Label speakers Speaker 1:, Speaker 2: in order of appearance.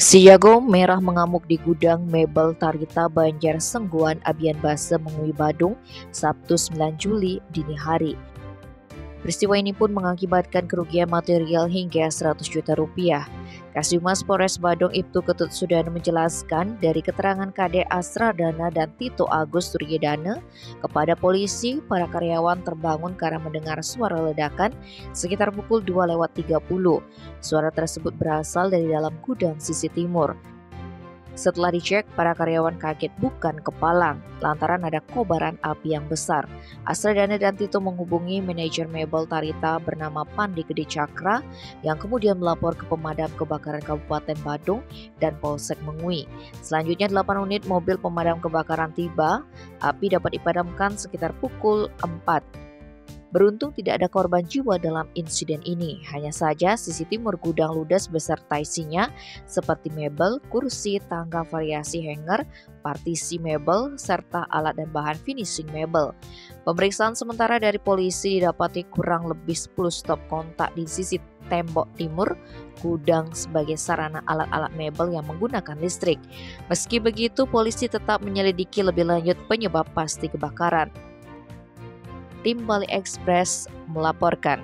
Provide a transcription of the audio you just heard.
Speaker 1: Si jago merah mengamuk di gudang mebel Tarita Banjar Sengguan Abian Base Mengui Badung, Sabtu 9 Juli dini hari. Peristiwa ini pun mengakibatkan kerugian material hingga 100 juta rupiah. Kasihumas Polres Badung Ibtu Ketut Sudana menjelaskan dari keterangan KD Asradana dan Tito Agus Suryadana kepada polisi, para karyawan terbangun karena mendengar suara ledakan sekitar pukul 2:30. Suara tersebut berasal dari dalam gudang sisi timur. Setelah dicek, para karyawan kaget bukan kepalang lantaran ada kobaran api yang besar. Asradana dan Tito menghubungi manajer mebel Tarita bernama Pandi Gede Cakra yang kemudian melapor ke pemadam kebakaran Kabupaten Badung dan Polsek Mengui. Selanjutnya 8 unit mobil pemadam kebakaran tiba. Api dapat dipadamkan sekitar pukul 4. Beruntung tidak ada korban jiwa dalam insiden ini, hanya saja sisi timur gudang ludes beserta isinya seperti mebel, kursi, tangga variasi hanger, partisi mebel, serta alat dan bahan finishing mebel. Pemeriksaan sementara dari polisi didapati kurang lebih 10 stop kontak di sisi tembok timur gudang sebagai sarana alat-alat mebel yang menggunakan listrik. Meski begitu, polisi tetap menyelidiki lebih lanjut penyebab pasti kebakaran. Tim Bali Express melaporkan.